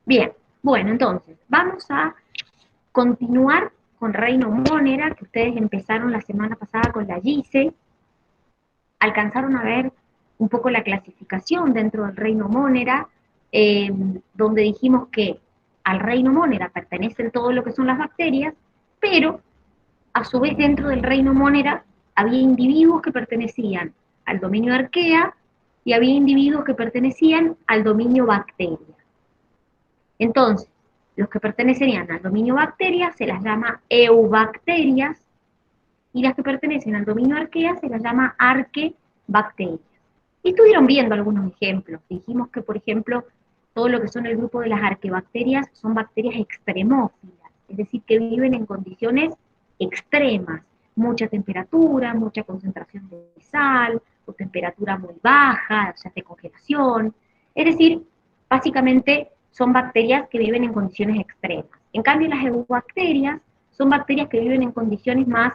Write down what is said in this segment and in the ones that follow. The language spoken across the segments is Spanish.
Bien, bueno, entonces, vamos a continuar con Reino Monera, que ustedes empezaron la semana pasada con la GICE, alcanzaron a ver un poco la clasificación dentro del Reino Monera, eh, donde dijimos que al Reino Monera pertenecen todo lo que son las bacterias, pero a su vez dentro del Reino Monera había individuos que pertenecían al dominio Arquea y había individuos que pertenecían al dominio Bacteria. Entonces, los que pertenecerían al dominio bacterias se las llama eubacterias y las que pertenecen al dominio arquea se las llama arquebacterias. Y estuvieron viendo algunos ejemplos. Dijimos que, por ejemplo, todo lo que son el grupo de las arquebacterias son bacterias extremófilas, es decir, que viven en condiciones extremas, mucha temperatura, mucha concentración de sal, o temperatura muy baja, o sea, de congelación. Es decir, básicamente son bacterias que viven en condiciones extremas. En cambio, las eubacterias son bacterias que viven en condiciones más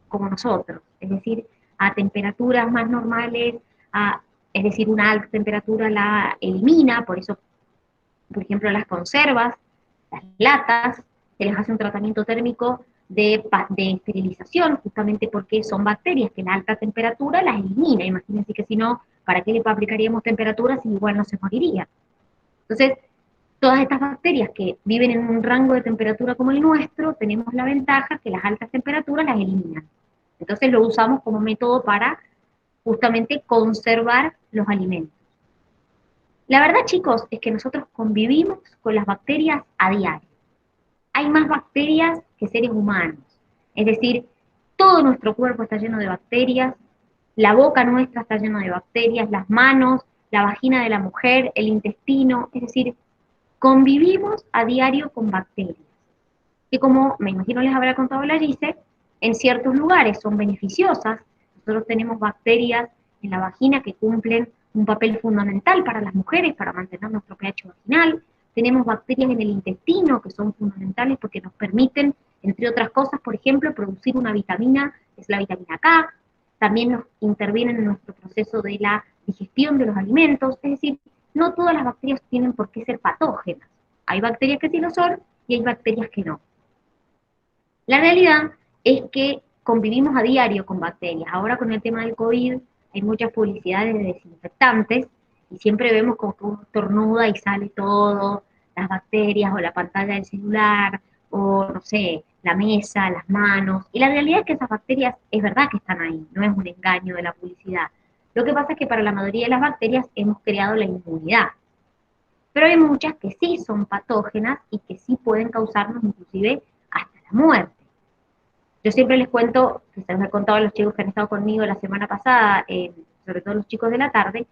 como nosotros, es decir, a temperaturas más normales, es decir, una alta temperatura la elimina, por eso, por ejemplo, las conservas, las latas, se les hace un tratamiento térmico de esterilización, justamente porque son bacterias que en alta temperatura las elimina. Imagínense que si no, ¿para qué le aplicaríamos temperatura si igual no se moriría? Entonces, todas estas bacterias que viven en un rango de temperatura como el nuestro, tenemos la ventaja que las altas temperaturas las eliminan. Entonces lo usamos como método para justamente conservar los alimentos. La verdad, chicos, es que nosotros convivimos con las bacterias a diario. Hay más bacterias que seres humanos. Es decir, todo nuestro cuerpo está lleno de bacterias, la boca nuestra está llena de bacterias, las manos, la vagina de la mujer, el intestino, es decir, convivimos a diario con bacterias, que como me imagino les habrá contado la Gise, en ciertos lugares son beneficiosas. Nosotros tenemos bacterias en la vagina que cumplen un papel fundamental para las mujeres, para mantener nuestro pH vaginal. Tenemos bacterias en el intestino que son fundamentales porque nos permiten, entre otras cosas, por ejemplo, producir una vitamina, que es la vitamina K. También nos intervienen en nuestro proceso de la digestión de los alimentos. Es decir, no todas las bacterias tienen por qué ser patógenas. Hay bacterias que sí lo son y hay bacterias que no. La realidad es que convivimos a diario con bacterias. Ahora con el tema del COVID hay muchas publicidades de desinfectantes y siempre vemos como que uno estornuda y sale todo, las bacterias o la pantalla del celular o no sé, la mesa, las manos. Y la realidad es que esas bacterias es verdad que están ahí, no es un engaño de la publicidad. Lo que pasa es que para la mayoría de las bacterias hemos creado la inmunidad. Pero hay muchas que sí son patógenas y que sí pueden causarnos inclusive hasta la muerte. Yo siempre les cuento, que se los he contado a los chicos que han estado conmigo la semana pasada, sobre todo los chicos de la tarde,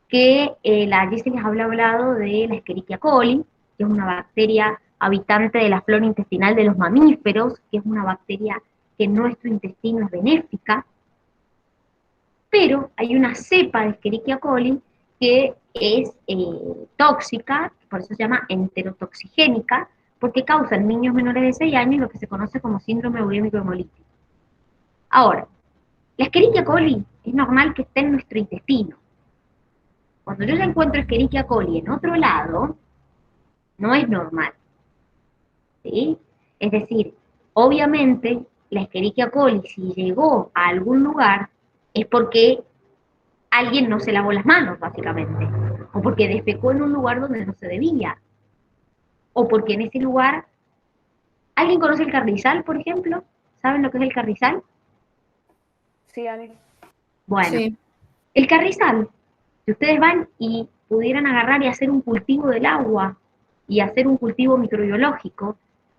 que la Jessie les había hablado de la Escherichia coli, que es una bacteria habitante de la flora intestinal de los mamíferos, que es una bacteria que en nuestro intestino es benéfica, pero hay una cepa de Escherichia coli que es tóxica, por eso se llama enterotoxigénica, porque causa en niños menores de 6 años lo que se conoce como síndrome urémico hemolítico. Ahora, la Escherichia coli es normal que esté en nuestro intestino. Cuando yo ya encuentro Escherichia coli en otro lado, no es normal, ¿sí? Es decir, obviamente la Escherichia coli, si llegó a algún lugar, es porque alguien no se lavó las manos, básicamente, o porque defecó en un lugar donde no se debía, o porque en ese lugar, ¿alguien conoce el carrizal, por ejemplo? ¿Saben lo que es el carrizal? Sí, Ani. Bueno, Sí. el carrizal, si ustedes van y pudieran agarrar y hacer un cultivo del agua y hacer un cultivo microbiológico,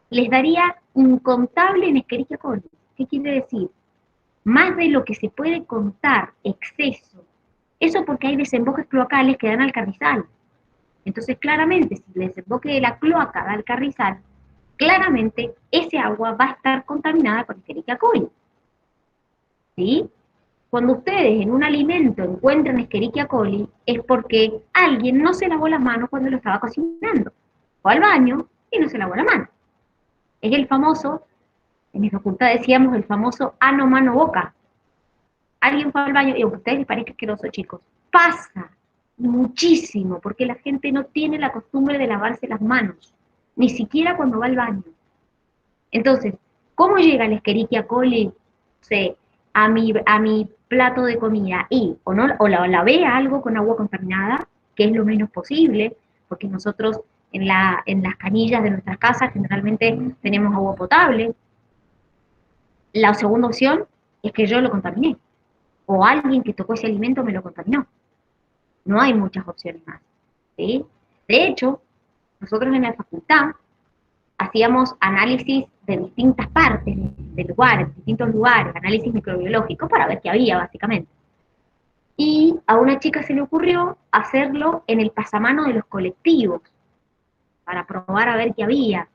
les daría incontable en Escherichia coli. ¿Qué quiere decir? Más de lo que se puede contar, exceso. Eso porque hay desemboques cloacales que dan al carrizal. Entonces, claramente, si el desemboque de la cloaca da al carrizal, claramente ese agua va a estar contaminada con Escherichia coli. ¿Sí? Cuando ustedes en un alimento encuentran Escherichia coli, es porque alguien no se lavó las manos cuando lo estaba cocinando. Fue al baño y no se lavó la mano. Es el famoso, en mi facultad decíamos el famoso ano, mano, boca. Alguien fue al baño, y aunque a ustedes les parezca asqueroso, chicos, pasa. muchísimo, porque la gente no tiene la costumbre de lavarse las manos, ni siquiera cuando va al baño. Entonces, ¿cómo llega el Escherichia coli, no sé, a mi plato de comida? Y o la lavé algo con agua contaminada, que es lo menos posible, porque nosotros en las canillas de nuestras casas generalmente tenemos agua potable. La segunda opción es que yo lo contaminé, o alguien que tocó ese alimento me lo contaminó. No hay muchas opciones más, ¿sí? De hecho, nosotros en la facultad hacíamos análisis de distintas partes, de lugares, distintos lugares, análisis microbiológico para ver qué había, básicamente. Y a una chica se le ocurrió hacerlo en el pasamano de los colectivos, para probar a ver qué había,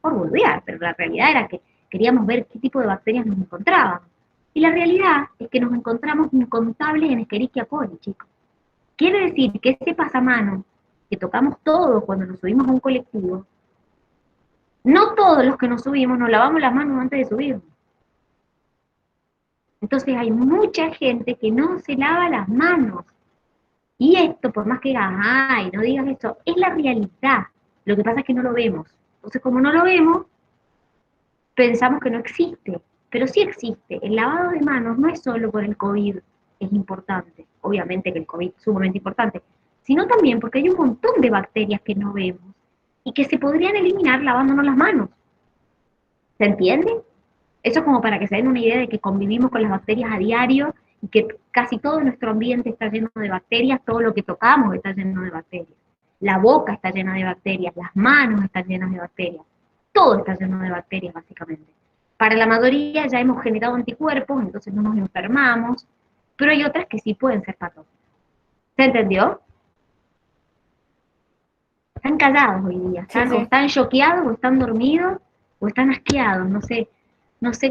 por boludear, pero la realidad era que queríamos ver qué tipo de bacterias nos encontrábamos. Y la realidad es que nos encontramos incontables en Escherichia coli, chicos. Quiere decir que ese pasamano que tocamos todos cuando nos subimos a un colectivo, no todos los que nos subimos nos lavamos las manos antes de subirnos. Entonces hay mucha gente que no se lava las manos. Y esto, por más que digas, ay, no digas esto, es la realidad. Lo que pasa es que no lo vemos. Entonces, como no lo vemos, pensamos que no existe. Pero sí existe. El lavado de manos no es solo por el COVID, es importante. Obviamente que el COVID es sumamente importante. Sino también porque hay un montón de bacterias que no vemos y que se podrían eliminar lavándonos las manos. ¿Se entiende? Eso es como para que se den una idea de que convivimos con las bacterias a diario y que casi todo nuestro ambiente está lleno de bacterias, todo lo que tocamos está lleno de bacterias. La boca está llena de bacterias, las manos están llenas de bacterias, todo está lleno de bacterias básicamente. Para la mayoría ya hemos generado anticuerpos, entonces no nos enfermamos, pero hay otras que sí pueden ser patógenas. ¿Se entendió? Están callados hoy día, Sí, o sí. están choqueados, o están dormidos, o están asqueados, no sé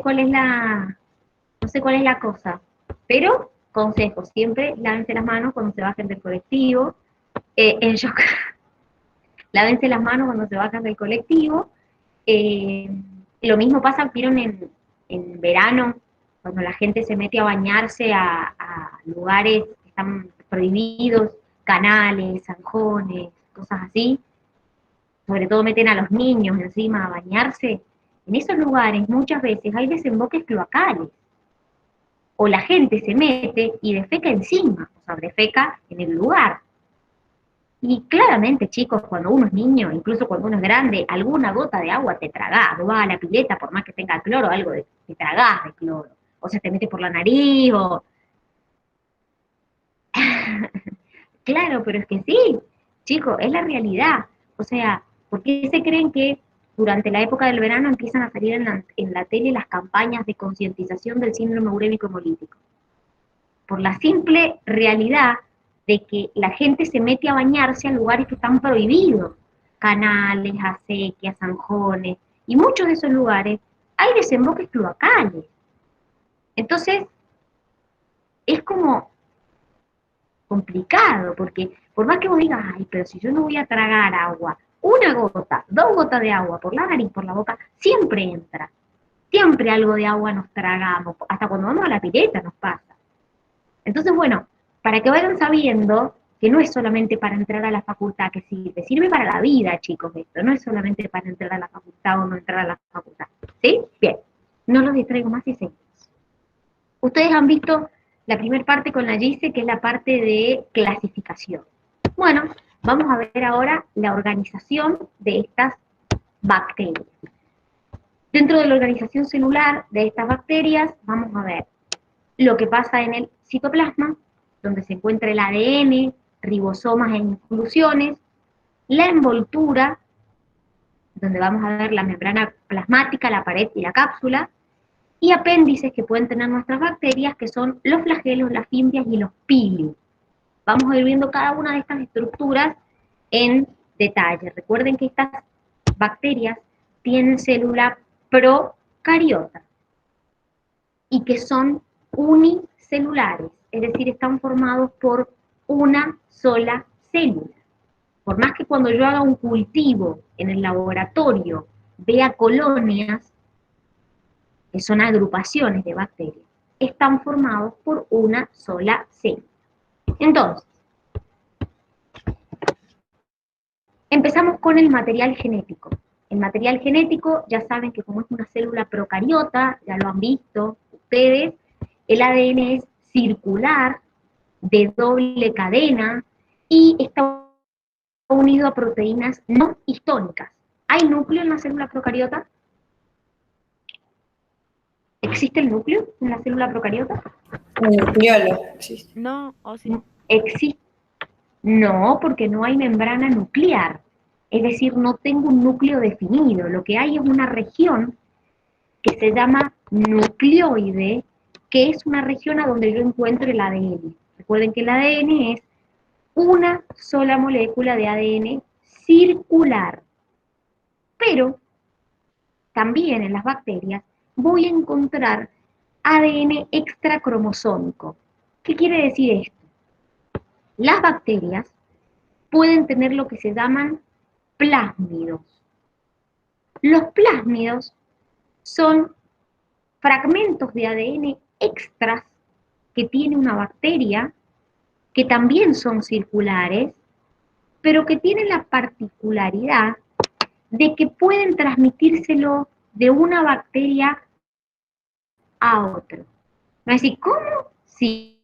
cuál es no sé cuál es la cosa. Pero, consejo, siempre lávense las manos cuando se bajen del colectivo. En shock, lávense las manos cuando se bajan del colectivo. Eh, lo mismo pasa, vieron en verano, cuando la gente se mete a bañarse a lugares que están prohibidos, canales, zanjones, cosas así. Sobre todo meten a los niños encima a bañarse. En esos lugares muchas veces hay desemboques cloacales o la gente se mete y defeca encima, o sea, defeca en el lugar. Y claramente, chicos, cuando uno es niño, incluso cuando uno es grande, alguna gota de agua te tragás, vos vas a la pileta, por más que tenga cloro, algo te tragás de cloro, o se te mete por la nariz, o... Claro, pero es que sí, chicos, es la realidad. O sea, ¿por qué se creen que durante la época del verano empiezan a salir en la tele las campañas de concientización del síndrome urémico hemolítico? Por la simple realidad de que la gente se mete a bañarse a lugares que están prohibidos, canales, acequias, zanjones, y muchos de esos lugares hay desemboques cloacales. Entonces, es como complicado, porque por más que vos digas, ay, pero si yo no voy a tragar agua, una gota, dos gotas de agua por la nariz, por la boca, siempre entra. Siempre algo de agua nos tragamos, hasta cuando vamos a la pileta nos pasa. Entonces, bueno, para que vayan sabiendo que no es solamente para entrar a la facultad que sirve para la vida, chicos, esto, no es solamente para entrar a la facultad o no entrar a la facultad. ¿Sí? Bien, no los distraigo más y seguimos. Ustedes han visto la primera parte con la GICE, que es la parte de clasificación. Bueno, vamos a ver ahora la organización de estas bacterias. Dentro de la organización celular de estas bacterias, vamos a ver lo que pasa en el citoplasma, donde se encuentra el ADN, ribosomas e inclusiones, la envoltura, donde vamos a ver la membrana plasmática, la pared y la cápsula, y apéndices que pueden tener nuestras bacterias, que son los flagelos, las fimbrias y los pili. Vamos a ir viendo cada una de estas estructuras en detalle. Recuerden que estas bacterias tienen célula procariota y que son unicelulares, es decir, están formados por una sola célula. Por más que cuando yo haga un cultivo en el laboratorio vea colonias, que son agrupaciones de bacterias, están formados por una sola célula. Entonces, Empezamos con el material genético. El material genético, ya saben que como es una célula procariota, ya lo han visto ustedes, el ADN es circular, de doble cadena, y está unido a proteínas no histónicas. ¿Hay núcleo en la célula procariota? ¿Existe el núcleo en la célula procariota? Nucleolo, existe. No, o sí. Existe. No, porque no hay membrana nuclear. Es decir, no tengo un núcleo definido. Lo que hay es una región que se llama nucleoide, que es una región a donde yo encuentro el ADN. Recuerden que el ADN es una sola molécula de ADN circular. Pero también en las bacterias voy a encontrar ADN extracromosómico. ¿Qué quiere decir esto? Las bacterias pueden tener lo que se llaman plásmidos. Los plásmidos son fragmentos de ADN extras que tiene una bacteria, que también son circulares, pero que tienen la particularidad de que pueden transmitírselo de una bacteria a otra. Va a decir, ¿cómo? Sí,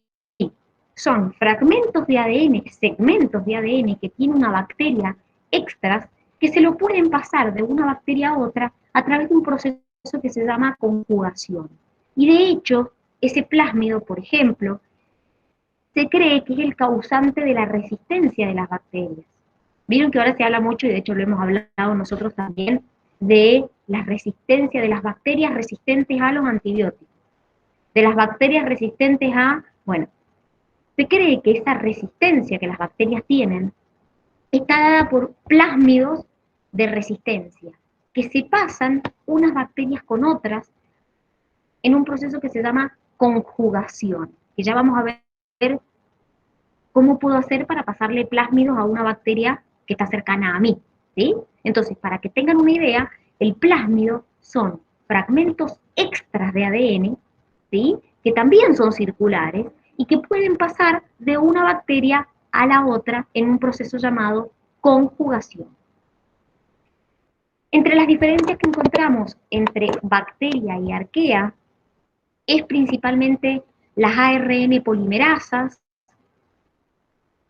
son fragmentos de ADN, segmentos de ADN que tiene una bacteria extras, que se lo pueden pasar de una bacteria a otra a través de un proceso que se llama conjugación. Y de hecho, ese plásmido, por ejemplo, se cree que es el causante de la resistencia de las bacterias. Vieron que ahora se habla mucho, y de hecho lo hemos hablado nosotros también, de la resistencia de las bacterias resistentes a los antibióticos, de las bacterias resistentes a, bueno, se cree que esa resistencia que las bacterias tienen está dada por plásmidos de resistencia, que se pasan unas bacterias con otras en un proceso que se llama conjugación, que ya vamos a ver cómo puedo hacer para pasarle plásmidos a una bacteria que está cercana a mí, ¿sí? Entonces, para que tengan una idea, el plásmido son fragmentos extras de ADN, ¿sí? Que también son circulares y que pueden pasar de una bacteria a la otra en un proceso llamado conjugación. Entre las diferencias que encontramos entre bacteria y arquea es principalmente las ARN polimerasas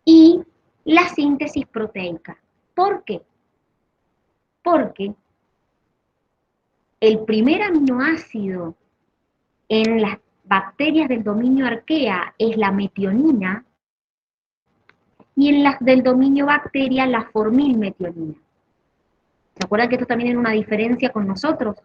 y la síntesis proteica. ¿Por qué? Porque el primer aminoácido en las bacterias del dominio arquea es la metionina, y en las del dominio bacteria la formilmetionina. ¿Se acuerdan que esto también era una diferencia con nosotros?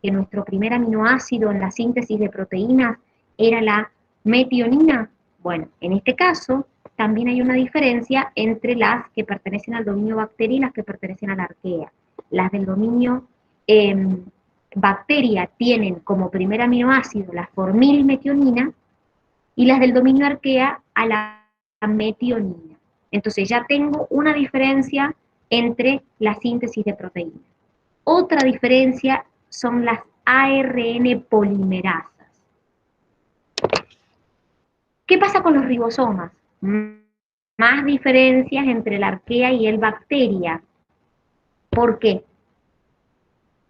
Que nuestro primer aminoácido en la síntesis de proteínas era la metionina. Bueno, en este caso también hay una diferencia entre las que pertenecen al dominio bacteria y las que pertenecen a la arquea. Las del dominio bacteria tienen como primer aminoácido la formilmetionina, y las del dominio arquea a la metionina. Entonces ya tengo una diferencia entre la síntesis de proteínas. Otra diferencia son las ARN polimerasas. ¿Qué pasa con los ribosomas? Más diferencias entre la arquea y el bacteria. ¿Por qué?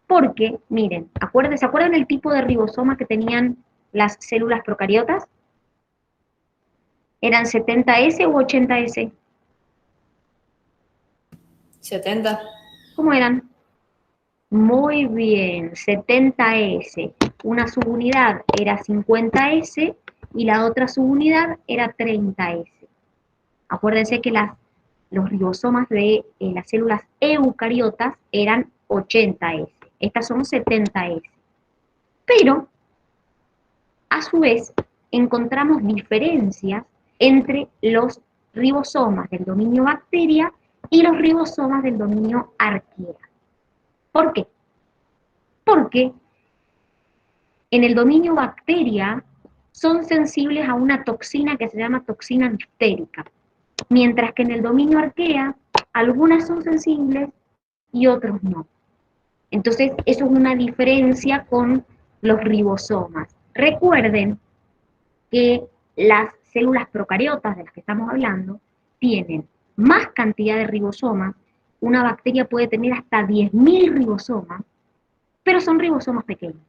Porque, miren, ¿se acuerdan el tipo de ribosoma que tenían las células procariotas? ¿Eran 70S u 80S? 70. ¿Cómo eran? Muy bien, 70S. Una subunidad era 50S y la otra subunidad era 30S. Acuérdense que los ribosomas de las células eucariotas eran 80S. Estas son 70S. Pero, a su vez, encontramos diferencias entre los ribosomas del dominio bacteria y los ribosomas del dominio arquea. ¿Por qué? Porque en el dominio bacteria son sensibles a una toxina que se llama toxina difterica, mientras que en el dominio arquea algunas son sensibles y otros no. Entonces, eso es una diferencia con los ribosomas. Recuerden que las células procariotas de las que estamos hablando tienen más cantidad de ribosomas una bacteria puede tener hasta 10.000 ribosomas, pero son ribosomas pequeños.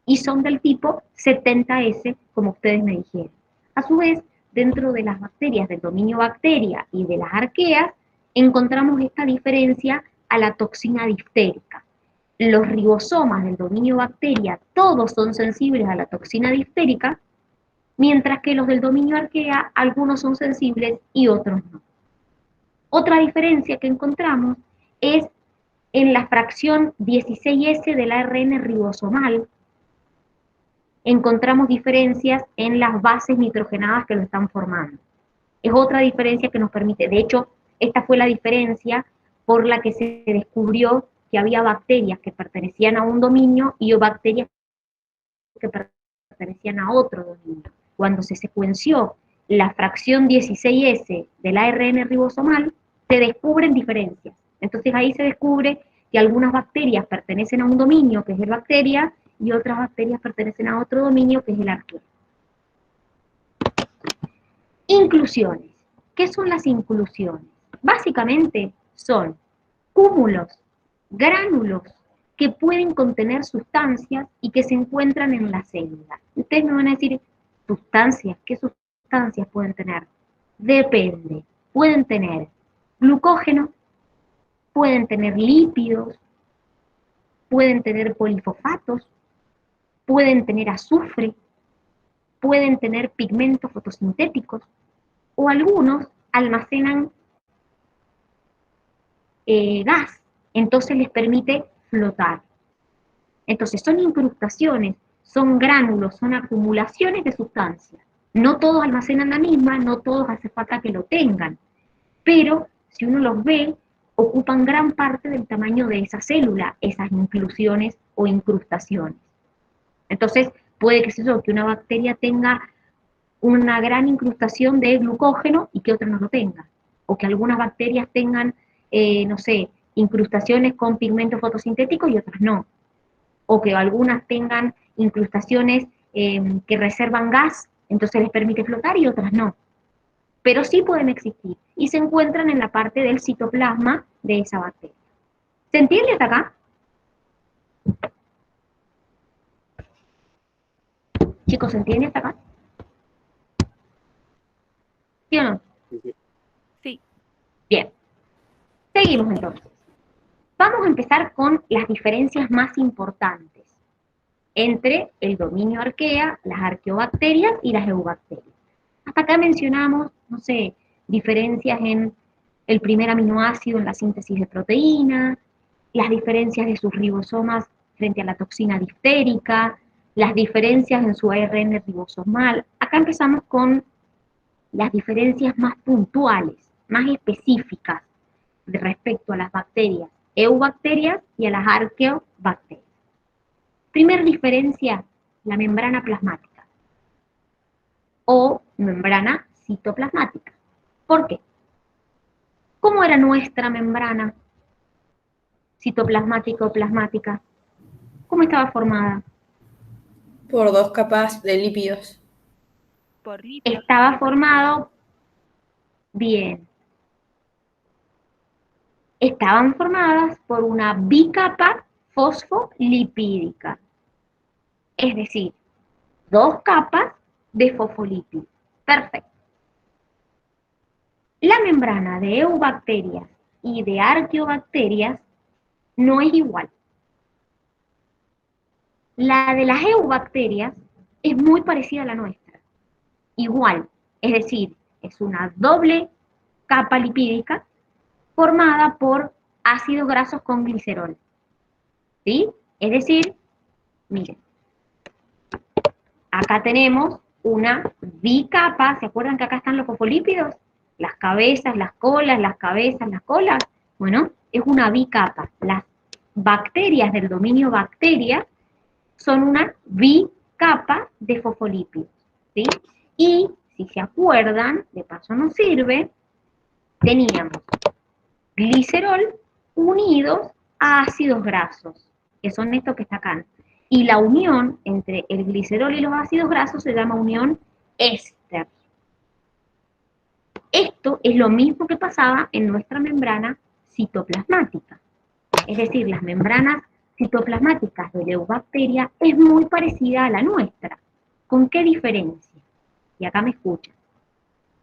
Y son del tipo 70S, como ustedes me dijeron. A su vez, dentro de las bacterias del dominio bacteria y de las arqueas, encontramos esta diferencia a la toxina diftérica. Los ribosomas del dominio bacteria, todos son sensibles a la toxina diftérica, mientras que los del dominio arquea, algunos son sensibles y otros no. Otra diferencia que encontramos es en la fracción 16S del ARN ribosomal. Encontramos diferencias en las bases nitrogenadas que lo están formando. Es otra diferencia que nos permite, de hecho, esta fue la diferencia por la que se descubrió que había bacterias que pertenecían a un dominio y bacterias que pertenecían a otro dominio. Cuando se secuenció la fracción 16S del ARN ribosomal, se descubren diferencias. Entonces ahí se descubre que algunas bacterias pertenecen a un dominio, que es el bacteria, y otras bacterias pertenecen a otro dominio, que es el arquea. Inclusiones. ¿Qué son las inclusiones? Básicamente son cúmulos, gránulos, que pueden contener sustancias y que se encuentran en la célula. Ustedes me van a decir, ¿sustancias? ¿Qué sustancias pueden tener? Depende. Pueden tener glucógeno, pueden tener lípidos, pueden tener polifosfatos, pueden tener azufre, pueden tener pigmentos fotosintéticos, o algunos almacenan gas, entonces les permite flotar. Entonces son incrustaciones, son gránulos, son acumulaciones de sustancias. No todos almacenan la misma, no todos hace falta que lo tengan, pero si uno los ve, ocupan gran parte del tamaño de esa célula, esas inclusiones o incrustaciones. Entonces puede que una bacteria tenga una gran incrustación de glucógeno y que otra no lo tenga, o que algunas bacterias tengan, no sé, incrustaciones con pigmentos fotosintéticos y otras no, o que algunas tengan incrustaciones que reservan gas, entonces les permite flotar y otras no. Pero sí pueden existir y se encuentran en la parte del citoplasma de esa bacteria. ¿Se entiende hasta acá? Chicos, ¿se entiende hasta acá? ¿Sí o no? Sí. Bien. Seguimos entonces. Vamos a empezar con las diferencias más importantes entre el dominio arquea, las arqueobacterias y las eubacterias. Hasta acá mencionamos, no sé, diferencias en el primer aminoácido en la síntesis de proteína, las diferencias de sus ribosomas frente a la toxina diftérica, las diferencias en su ARN ribosomal. Acá empezamos con las diferencias más puntuales, más específicas respecto a las bacterias eubacterias y a las arqueobacterias. Primera diferencia, la membrana plasmática o membrana citoplasmática. ¿Por qué? ¿Cómo era nuestra membrana citoplasmática o plasmática? ¿Cómo estaba formada? Por 2 capas de lípidos. Por lípidos. Estaba formado, bien, estaban formadas por una bicapa fosfolipídica, es decir, 2 capas de fosfolípidos. Perfecto. La membrana de eubacterias y de arqueobacterias no es igual. La de las eubacterias es muy parecida a la nuestra. Igual, es decir, es una doble capa lipídica formada por ácidos grasos con glicerol. ¿Sí? Es decir, miren, acá tenemos una bicapa, ¿se acuerdan que acá están los fosfolípidos? Las cabezas, las colas, las cabezas, las colas. Bueno, es una bicapa. Las bacterias del dominio bacteria son una bicapa de fosfolípidos, ¿sí? Y, si se acuerdan, de paso nos sirve, teníamos glicerol unidos a ácidos grasos, que son estos que está acá. Y la unión entre el glicerol y los ácidos grasos se llama unión éster. Esto es lo mismo que pasaba en nuestra membrana citoplasmática. Es decir, las membranas citoplasmáticas de la eubacteria es muy parecida a la nuestra. ¿Con qué diferencia? Y acá me escuchan.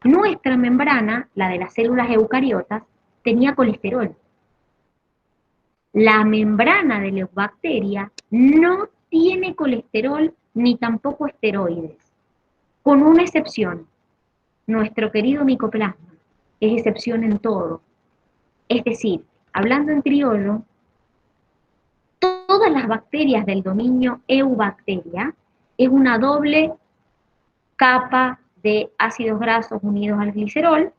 Nuestra membrana, la de las células eucariotas, tenía colesterol. La membrana de la eubacteria no tiene colesterol ni tampoco esteroides, con una excepción. Nuestro querido micoplasma es excepción en todo. Es decir, hablando en criollo, todas las bacterias del dominio eubacteria es una doble capa de ácidos grasos unidos al glicerol.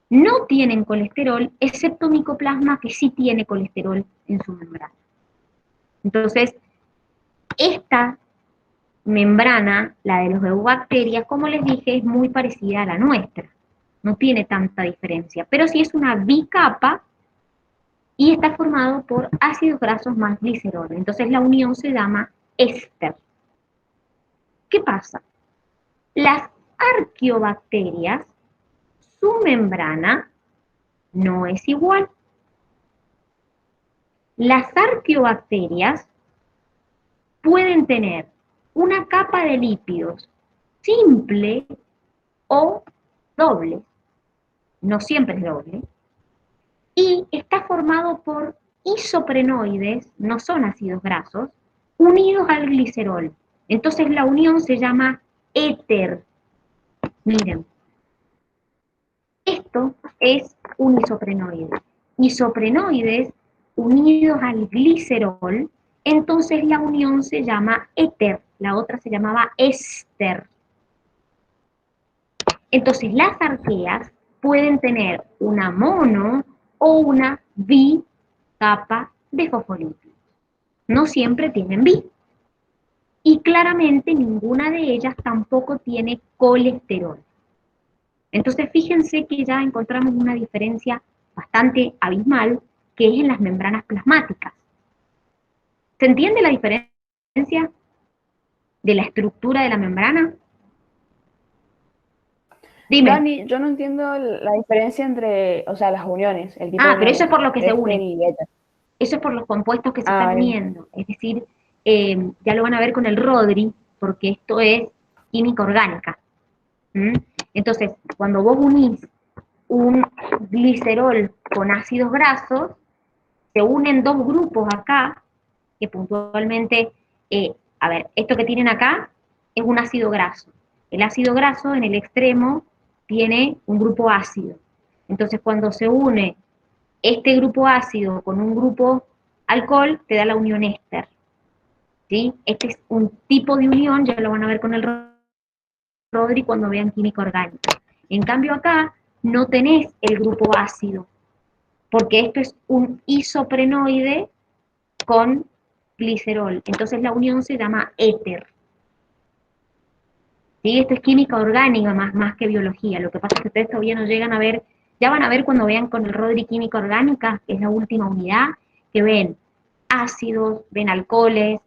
No tienen colesterol, excepto micoplasma que sí tiene colesterol en su membrana. Entonces, esta membrana, la de los eubacterias, como les dije, es muy parecida a la nuestra. No tiene tanta diferencia, pero sí es una bicapa y está formado por ácidos grasos más glicerol. Entonces la unión se llama éster. ¿Qué pasa? Las arqueobacterias, su membrana no es igual. Las arqueobacterias pueden tener una capa de lípidos simple o doble, no siempre es doble, y está formado por isoprenoides, no son ácidos grasos, unidos al glicerol. Entonces la unión se llama éter. Miren, esto es un isoprenoide. Isoprenoides unidos al glicerol, entonces la unión se llama éter, la otra se llamaba éster. Entonces las arqueas pueden tener una mono o una bicapa de fosfolípidos. No siempre tienen bi. Y claramente ninguna de ellas tampoco tiene colesterol. Entonces fíjense que ya encontramos una diferencia bastante abismal, que es en las membranas plasmáticas. ¿Se entiende la diferencia de la estructura de la membrana? Dime. Dani, yo no entiendo la diferencia entre, o sea, las uniones, el tipo de Pero eso es uniones, por lo que se éster une. y éter. Eso es por los compuestos que se Ah, están vale. uniendo. Es decir, ya lo van a ver con el Rodri, porque esto es química orgánica. ¿Mm? Entonces, cuando vos unís un glicerol con ácidos grasos, se unen dos grupos acá, que puntualmente, a ver, esto que tienen acá es un ácido graso. El ácido graso en el extremo tiene un grupo ácido. Entonces, cuando se une este grupo ácido con un grupo alcohol, te da la unión éster. ¿Sí? Este es un tipo de unión, ya lo van a ver con el Rodri cuando vean química orgánica. En cambio acá no tenés el grupo ácido, porque esto es un isoprenoide con glicerol. Entonces la unión se llama éter. ¿Sí? Esto es química orgánica más que biología. Lo que pasa es que ustedes todavía no llegan a ver, ya van a ver cuando vean con el Rodri química orgánica, que es la última unidad, que ven ácidos, ven alcoholes,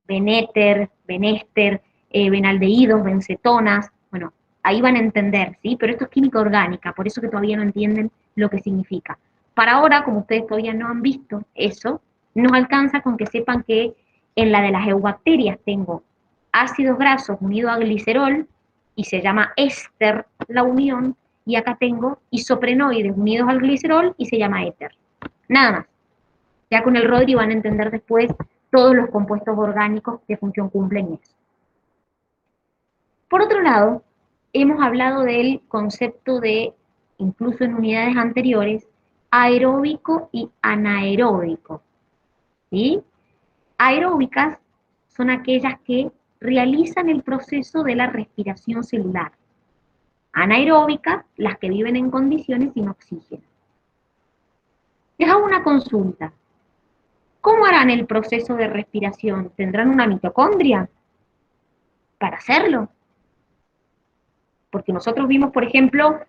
ven éter, ven éster, ven aldehídos, ven cetonas. Bueno, ahí van a entender, ¿sí? Pero esto es química orgánica, por eso que todavía no entienden lo que significa. Para ahora, como ustedes todavía no han visto eso, nos alcanza con que sepan que en la de las eubacterias tengo ácidos grasos unidos a glicerol y se llama éster la unión, y acá tengo isoprenoides unidos al glicerol y se llama éter. Nada más. Ya con el Rodri van a entender después todos los compuestos orgánicos qué función cumplen eso. Por otro lado, hemos hablado del concepto de, incluso en unidades anteriores, aeróbico y anaeróbico. ¿Sí? Aeróbicas son aquellas que realizan el proceso de la respiración celular. Anaeróbicas, las que viven en condiciones sin oxígeno. Les hago una consulta. ¿Cómo harán el proceso de respiración? ¿Tendrán una mitocondria para hacerlo? Porque nosotros vimos, por ejemplo,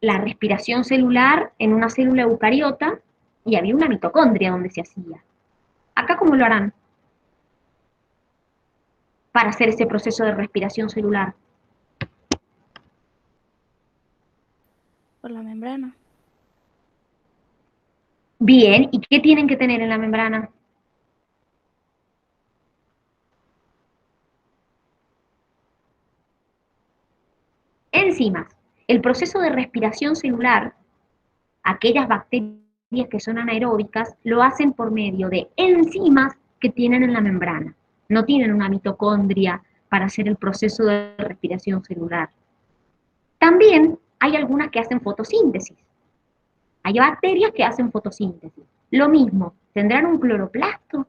la respiración celular en una célula eucariota y había una mitocondria donde se hacía. ¿Acá cómo lo harán para hacer ese proceso de respiración celular? Por la membrana. Bien, ¿y qué tienen que tener en la membrana? Enzimas. El proceso de respiración celular, aquellas bacterias que son anaeróbicas, lo hacen por medio de enzimas que tienen en la membrana. No tienen una mitocondria para hacer el proceso de respiración celular. También hay algunas que hacen fotosíntesis. Hay bacterias que hacen fotosíntesis. Lo mismo, ¿tendrán un cloroplasto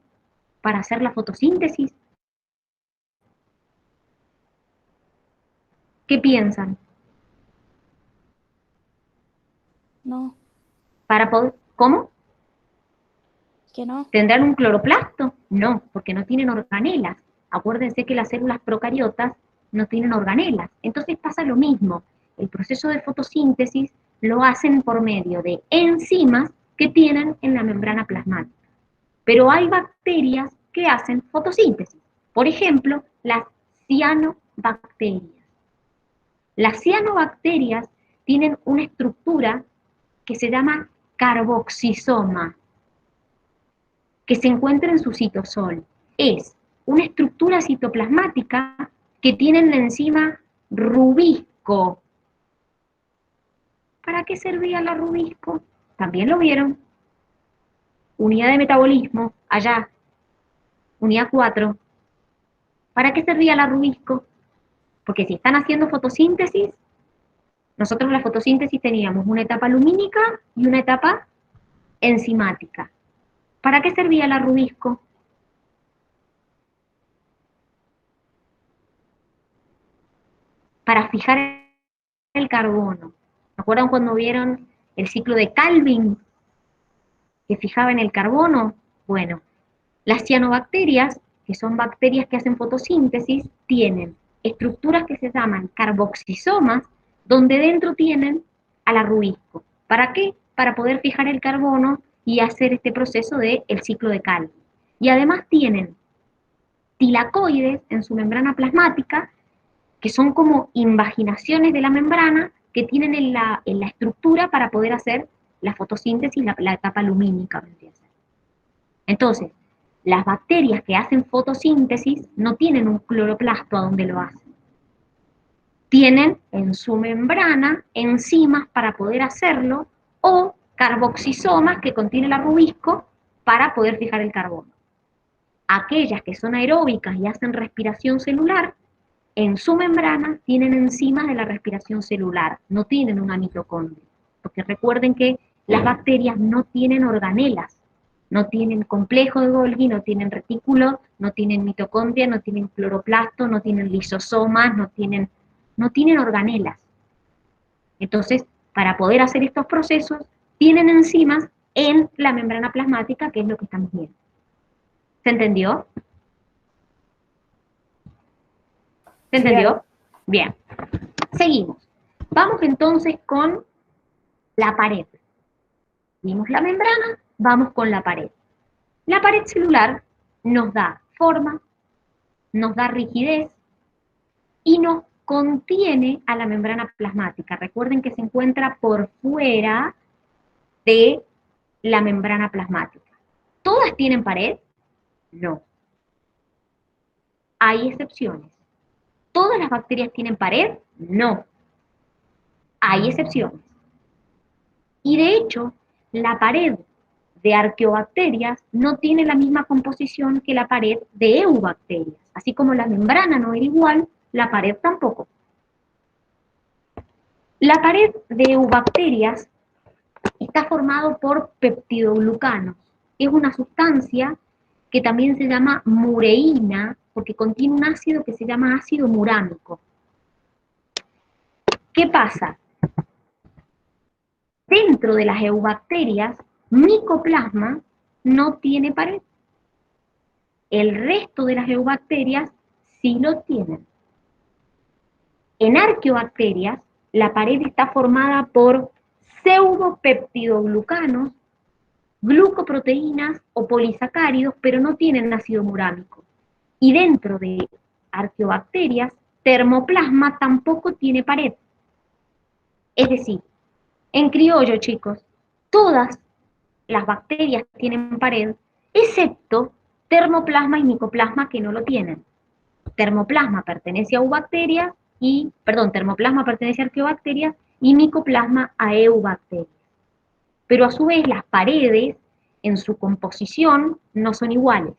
para hacer la fotosíntesis? ¿Qué piensan? No, Para poder, ¿cómo? que no. ¿Tendrán un cloroplasto? No, porque no tienen organelas. Acuérdense que las células procariotas no tienen organelas. Entonces pasa lo mismo. El proceso de fotosíntesis lo hacen por medio de enzimas que tienen en la membrana plasmática. Pero hay bacterias que hacen fotosíntesis. Por ejemplo, las cianobacterias. Las cianobacterias tienen una estructura que se llama carboxisoma, que se encuentra en su citosol. Es una estructura citoplasmática que tiene la enzima rubisco. ¿Para qué servía la rubisco? También lo vieron. Unidad de metabolismo, allá. Unidad 4. ¿Para qué servía la rubisco? Porque si están haciendo fotosíntesis, nosotros la fotosíntesis teníamos una etapa lumínica y una etapa enzimática. ¿Para qué servía la rubisco? Para fijar el carbono. ¿Se acuerdan cuando vieron el ciclo de Calvin que fijaba en el carbono? Bueno, las cianobacterias, que son bacterias que hacen fotosíntesis, tienen estructuras que se llaman carboxisomas, donde dentro tienen a la rubisco. ¿Para qué? Para poder fijar el carbono y hacer este proceso del ciclo de Calvin. Y además tienen tilacoides en su membrana plasmática, que son como invaginaciones de la membrana que tienen en la estructura para poder hacer la fotosíntesis, la etapa lumínica. Entonces, las bacterias que hacen fotosíntesis no tienen un cloroplasto a donde lo hacen. Tienen en su membrana enzimas para poder hacerlo o carboxisomas que contiene la rubisco para poder fijar el carbono. Aquellas que son aeróbicas y hacen respiración celular, en su membrana tienen enzimas de la respiración celular, no tienen una mitocondria. Porque recuerden que las bacterias no tienen organelas, no tienen complejo de Golgi, no tienen retículo, no tienen mitocondria, no tienen cloroplasto, no tienen lisosomas, no tienen organelas. Entonces, para poder hacer estos procesos, tienen enzimas en la membrana plasmática, que es lo que estamos viendo. ¿Se entendió? ¿Se entendió? Bien. Seguimos. Vamos entonces con la pared. Vimos la membrana, vamos con la pared. La pared celular nos da forma, nos da rigidez y nos contiene a la membrana plasmática. Recuerden que se encuentra por fuera de la membrana plasmática. ¿Todas tienen pared? No. Hay excepciones. ¿Todas las bacterias tienen pared? No. Hay excepciones. Y de hecho, la pared de arqueobacterias no tiene la misma composición que la pared de eubacterias. Así como la membrana no era igual, la pared tampoco. La pared de eubacterias está formado por peptidoglucanos. Es una sustancia que también se llama mureína, porque contiene un ácido que se llama ácido murámico. ¿Qué pasa? Dentro de las eubacterias, micoplasma no tiene pared. El resto de las eubacterias sí lo tienen. En arqueobacterias, la pared está formada por pseudopeptidoglucanos, glucoproteínas o polisacáridos, pero no tienen ácido murámico. Y dentro de arqueobacterias, termoplasma tampoco tiene pared. Es decir, En criollo, chicos, todas las bacterias tienen pared, excepto termoplasma y micoplasma que no lo tienen. Termoplasma pertenece a eubacterias termoplasma pertenece a arqueobacterias y micoplasma a eubacterias. Pero a su vez las paredes en su composición no son iguales.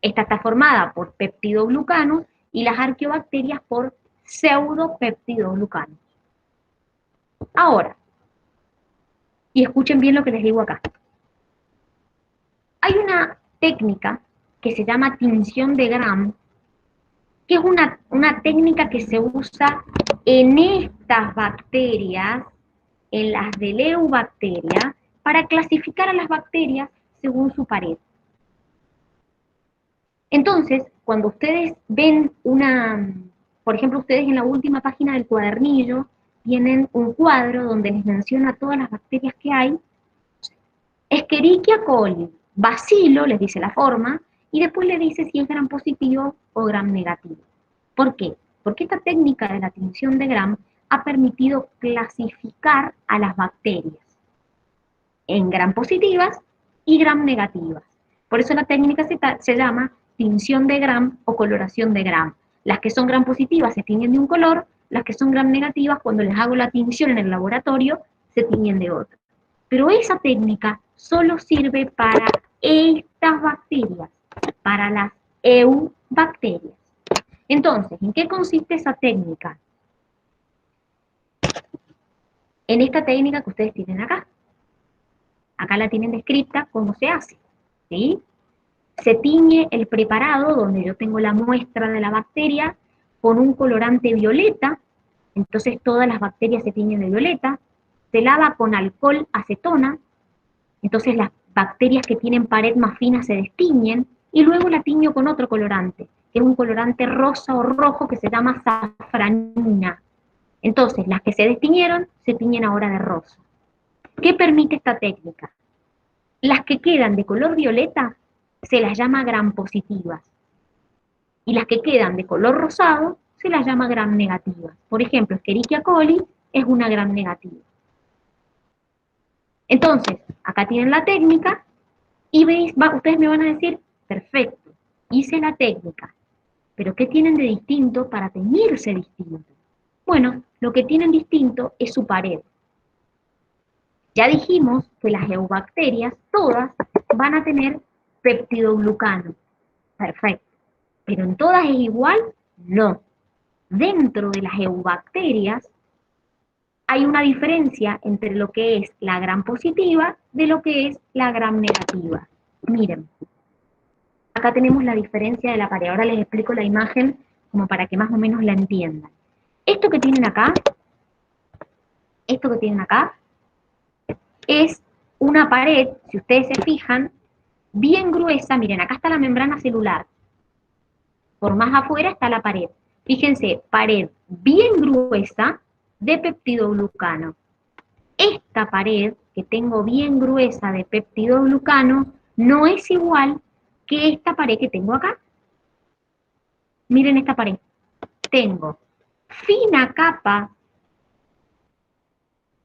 Esta está formada por peptidoglucanos y las arqueobacterias por pseudopeptidoglucanos. Ahora, y escuchen bien lo que les digo acá. Hay una técnica que se llama tinción de Gram, que es una técnica que se usa en estas bacterias, en las de Eubacteria, para clasificar a las bacterias según su pared. Entonces, cuando ustedes ven por ejemplo, ustedes en la última página del cuadernillo tienen un cuadro donde les menciona todas las bacterias que hay. Escherichia coli, bacilo, les dice la forma, y después le dice si es gram positivo o gram negativo. ¿Por qué? Porque esta técnica de la tinción de Gram ha permitido clasificar a las bacterias en gram positivas y gram negativas. Por eso la técnica se llama tinción de Gram o coloración de Gram. Las que son gram positivas se tiñen de un color, las que son gram negativas, cuando les hago la tinción en el laboratorio, se tiñen de otro. Pero esa técnica solo sirve para estas bacterias, para las eubacterias. Entonces, ¿en qué consiste esa técnica? En esta técnica que ustedes tienen acá. Acá la tienen descrita cómo se hace, ¿sí? Se tiñe el preparado donde yo tengo la muestra de la bacteria con un colorante violeta, entonces todas las bacterias se tiñen de violeta. Se lava con alcohol acetona, entonces las bacterias que tienen pared más fina se destiñen, y luego la tiño con otro colorante, que es un colorante rosa o rojo que se llama safranina. Entonces, las que se destiñeron, se tiñen ahora de rosa. ¿Qué permite esta técnica? Las que quedan de color violeta se las llama gram positivas, y las que quedan de color rosado se las llama gram negativas. Por ejemplo, Escherichia coli es una gram negativa. Entonces, acá tienen la técnica, y ustedes me van a decir, perfecto, hice la técnica, pero ¿qué tienen de distinto para teñirse distinto? Bueno, lo que tienen distinto es su pared. Ya dijimos que las eubacterias todas van a tener peptidoglucano. Perfecto. ¿Pero en todas es igual? No. Dentro de las eubacterias hay una diferencia entre lo que es la gram positiva de lo que es la gram negativa. Miren, acá tenemos la diferencia de la pared. Ahora les explico la imagen como para que más o menos la entiendan. Esto que tienen acá es una pared, si ustedes se fijan, bien gruesa. Miren, acá está la membrana celular. Por más afuera está la pared. Fíjense, pared bien gruesa de peptidoglucano. Esta pared que tengo bien gruesa de peptidoglucano no es igual que esta pared que tengo acá. Miren esta pared. Tengo fina capa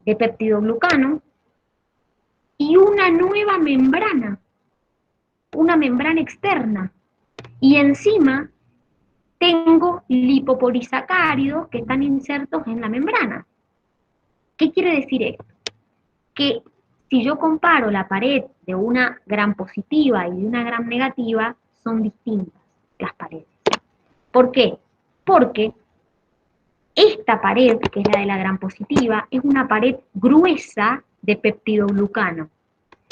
de peptidoglucano y una nueva membrana, una membrana externa. Y encima tengo lipopolisacáridos que están insertos en la membrana. ¿Qué quiere decir esto? Que si yo comparo la pared de una gram positiva y de una gram negativa, son distintas las paredes. ¿Por qué? Porque esta pared, que es la de la gram positiva, es una pared gruesa de peptidoglucano.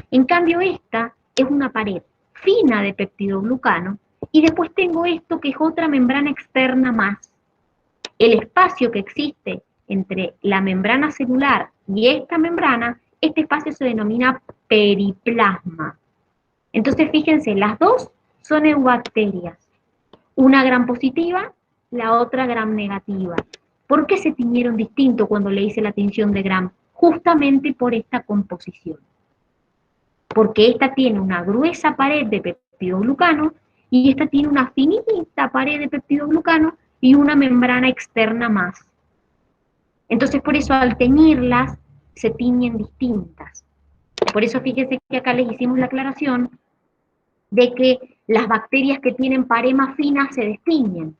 En cambio, esta es una pared fina de peptidoglucano, y después tengo esto que es otra membrana externa más. El espacio que existe entre la membrana celular y esta membrana, este espacio se denomina periplasma. Entonces, fíjense, las dos son eubacterias. Una gram positiva, la otra gram negativa. ¿Por qué se tiñeron distinto cuando le hice la tinción de Gram? Justamente por esta composición. Porque esta tiene una gruesa pared de peptidoglucano y esta tiene una finita pared de peptidoglucano y una membrana externa más. Entonces, por eso al teñirlas, se tiñen distintas. Por eso fíjese que acá les hicimos la aclaración de que las bacterias que tienen parema fina se destiñen.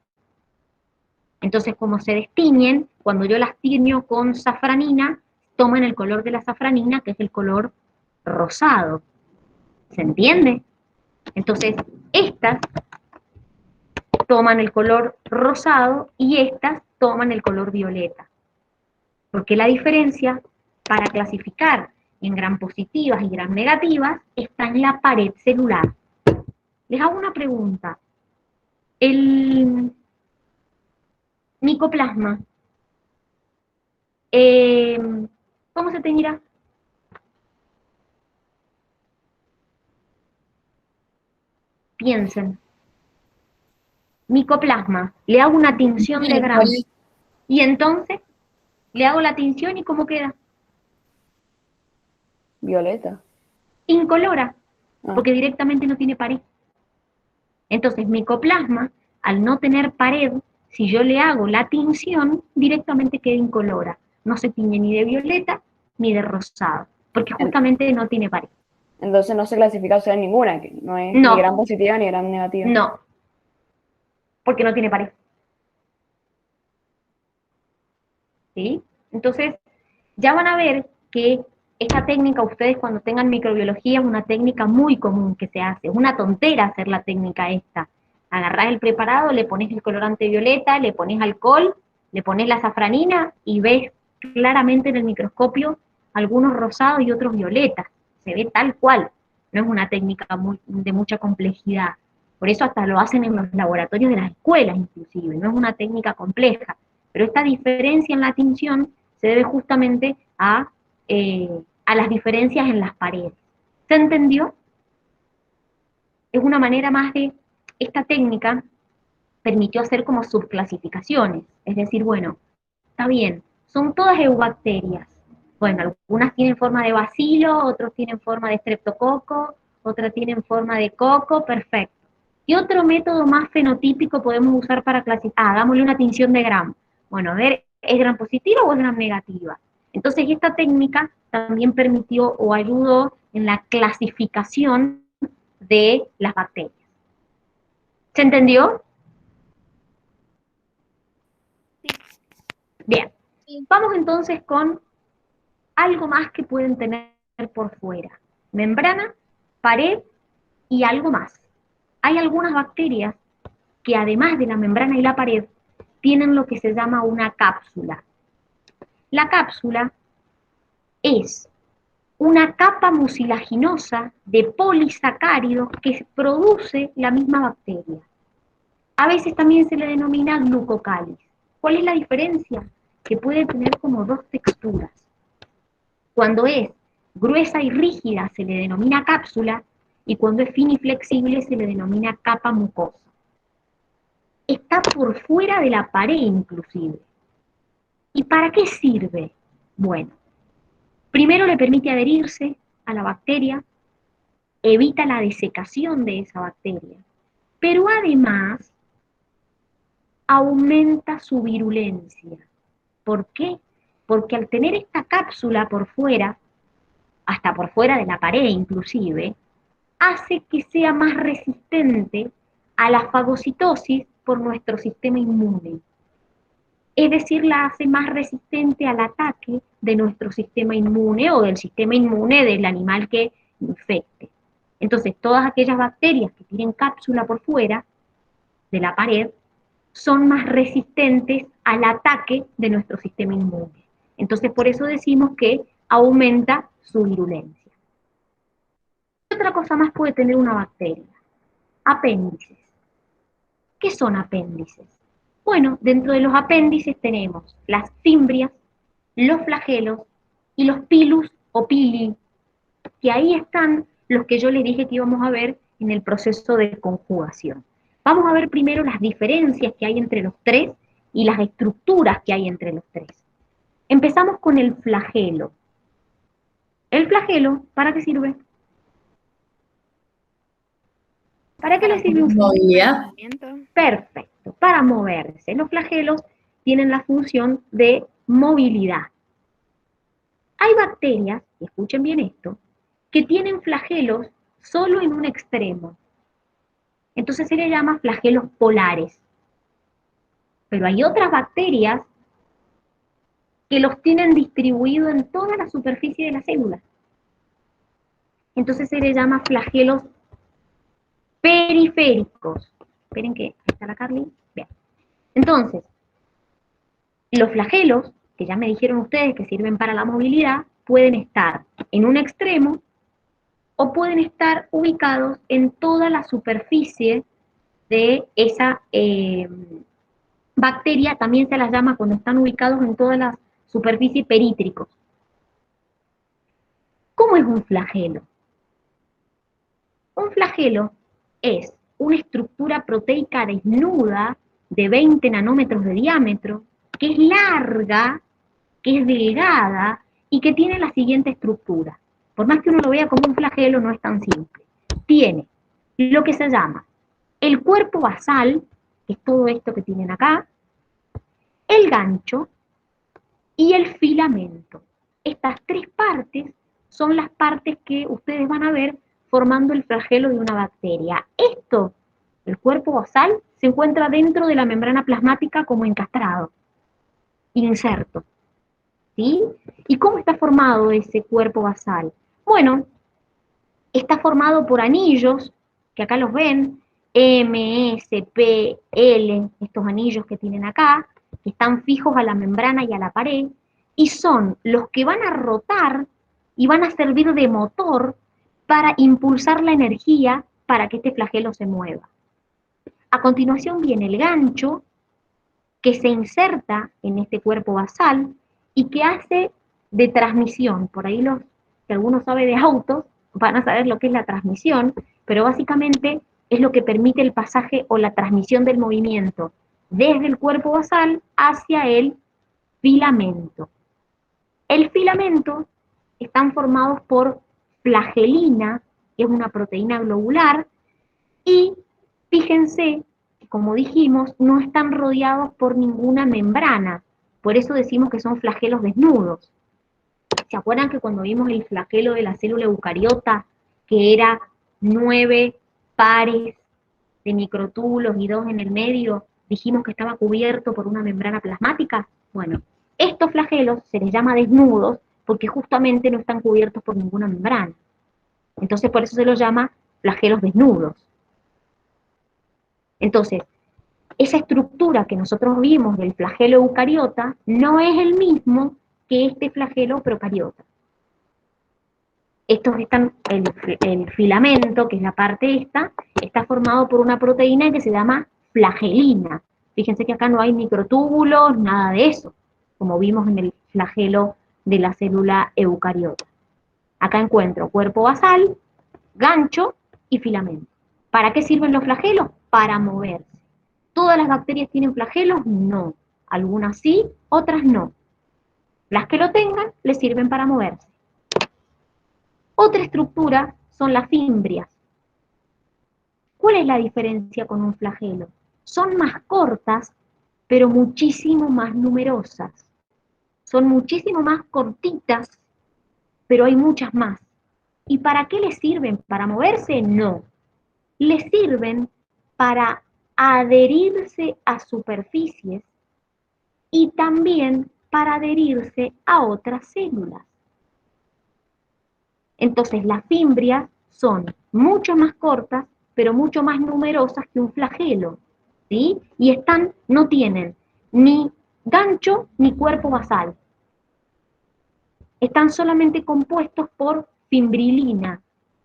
Entonces, como se destiñen, cuando yo las tiño con safranina, toman el color de la safranina, que es el color rosado. ¿Se entiende? Entonces, estas toman el color rosado y estas toman el color violeta. Porque la diferencia para clasificar en gram positivas y gram negativas está en la pared celular. Les hago una pregunta. El micoplasma, ¿cómo se teñirá? Piensen. Micoplasma, le hago una tinción de gram. Y entonces, le hago la tinción y ¿cómo queda? Violeta. Incolora, porque directamente no tiene pared. Entonces, micoplasma, al no tener pared, si yo le hago la tinción, directamente queda incolora. No se tiñe ni de violeta ni de rosado, porque justamente no tiene pared. Entonces no se clasifica en ninguna, que no es No. ni gram positiva ni gram negativa. No, porque no tiene pared. ¿Sí? Entonces, ya van a ver que esta técnica, ustedes cuando tengan microbiología, es una técnica muy común que se hace. Es una tontera hacer la técnica esta. Agarrás el preparado, le pones el colorante violeta, le pones alcohol, le pones la safranina y ves claramente en el microscopio algunos rosados y otros violetas. Se ve tal cual. No es una técnica de mucha complejidad. Por eso hasta lo hacen en los laboratorios de las escuelas inclusive. No es una técnica compleja. Pero esta diferencia en la tinción se debe justamente a las diferencias en las paredes. ¿Se entendió? Es una manera más de, esta técnica permitió hacer como subclasificaciones, es decir, bueno, está bien, son todas eubacterias. Bueno, algunas tienen forma de bacilo, otros tienen forma de streptococo, otras tienen forma de coco, perfecto. ¿Qué otro método más fenotípico podemos usar para clasificar? Hagámosle una tinción de gram. Bueno, a ver, ¿es gram positiva o es gram negativa? Entonces, esta técnica también permitió o ayudó en la clasificación de las bacterias. ¿Se entendió? Bien. Vamos entonces con algo más que pueden tener por fuera. Membrana, pared y algo más. Hay algunas bacterias que además de la membrana y la pared, tienen lo que se llama una cápsula. La cápsula es una capa mucilaginosa de polisacáridos que produce la misma bacteria. A veces también se le denomina glucocáliz. ¿Cuál es la diferencia? Que puede tener como dos texturas. Cuando es gruesa y rígida se le denomina cápsula y cuando es fina y flexible se le denomina capa mucosa. Está por fuera de la pared inclusive. ¿Y para qué sirve? Bueno, primero le permite adherirse a la bacteria, evita la desecación de esa bacteria, pero además aumenta su virulencia. ¿Por qué? Porque al tener esta cápsula por fuera, hasta por fuera de la pared inclusive, hace que sea más resistente a la fagocitosis por nuestro sistema inmune. Es decir, la hace más resistente al ataque de nuestro sistema inmune o del sistema inmune del animal que infecte. Entonces, todas aquellas bacterias que tienen cápsula por fuera de la pared son más resistentes al ataque de nuestro sistema inmune. Entonces, por eso decimos que aumenta su virulencia. ¿Qué otra cosa más puede tener una bacteria? Apéndices. ¿Qué son apéndices? Bueno, dentro de los apéndices tenemos las fimbrias, los flagelos y los pilus o pili, que ahí están los que yo les dije que íbamos a ver en el proceso de conjugación. Vamos a ver primero las diferencias que hay entre los tres y las estructuras que hay entre los tres. Empezamos con el flagelo. ¿El flagelo para qué sirve? ¿Para qué le sirve un Movilidad. Perfecto, para moverse. Los flagelos tienen la función de movilidad. Hay Hay bacterias, y escuchen bien esto, que tienen flagelos solo en un extremo. Entonces se les llama flagelos polares. Pero hay otras bacterias que los tienen distribuidos en toda la superficie de la célula. Entonces se les llama flagelos periféricos. Esperen que ahí está la Carly. Bien. Entonces, los flagelos, que ya me dijeron ustedes que sirven para la movilidad, pueden estar en un extremo o pueden estar ubicados en toda la superficie de esa bacteria. También se las llama cuando están ubicados en toda la superficie períthricos. ¿Cómo es un flagelo? Un flagelo es una estructura proteica desnuda de 20 nanómetros de diámetro, que es larga, que es delgada y que tiene la siguiente estructura. Por más que uno lo vea como un flagelo, no es tan simple. Tiene lo que se llama el cuerpo basal, que es todo esto que tienen acá, el gancho y el filamento. Estas tres partes son las partes que ustedes van a ver formando el flagelo de una bacteria. Esto, el cuerpo basal, se encuentra dentro de la membrana plasmática como encastrado, inserto. ¿Sí? ¿Y cómo está formado ese cuerpo basal? Bueno, está formado por anillos, que acá los ven, M, S, P, L, estos anillos que tienen acá, que están fijos a la membrana y a la pared, y son los que van a rotar y van a servir de motor para impulsar la energía para que este flagelo se mueva. A continuación viene el gancho, que se inserta en este cuerpo basal y que hace de transmisión. Por ahí los que algunos saben de autos van a saber lo que es la transmisión, pero básicamente es lo que permite el pasaje o la transmisión del movimiento desde el cuerpo basal hacia el filamento. El filamento están formados por flagelina, que es una proteína globular, y fíjense que, como dijimos, no están rodeados por ninguna membrana, por eso decimos que son flagelos desnudos. ¿Se acuerdan que cuando vimos el flagelo de la célula eucariota, que era 9 pares de microtúbulos y 2 en el medio, dijimos que estaba cubierto por una membrana plasmática? Bueno, estos flagelos se les llama desnudos porque justamente no están cubiertos por ninguna membrana. Entonces por eso se los llama flagelos desnudos. Entonces, esa estructura que nosotros vimos del flagelo eucariota no es el mismo que este flagelo procariota. Estos están, el filamento, que es la parte esta, está formado por una proteína que se llama flagelina. Fíjense que acá no hay microtúbulos, nada de eso, como vimos en el flagelo de la célula eucariota. Acá encuentro cuerpo basal, gancho y filamento. ¿Para qué sirven los flagelos? Para moverse. ¿Todas las bacterias tienen flagelos? No. Algunas sí, otras no. Las que lo tengan les sirven para moverse. Otra estructura son las fimbrias. ¿Cuál es la diferencia con un flagelo? Son más cortas, pero muchísimo más numerosas. Son muchísimo más cortitas, pero hay muchas más. ¿Y para qué les sirven? ¿Para moverse? No. Les sirven para adherirse a superficies y también para adherirse a otras células. Entonces las fimbrias son mucho más cortas, pero mucho más numerosas que un flagelo, ¿sí? Y no tienen ni gancho ni cuerpo basal. Están solamente compuestos por fimbrilina.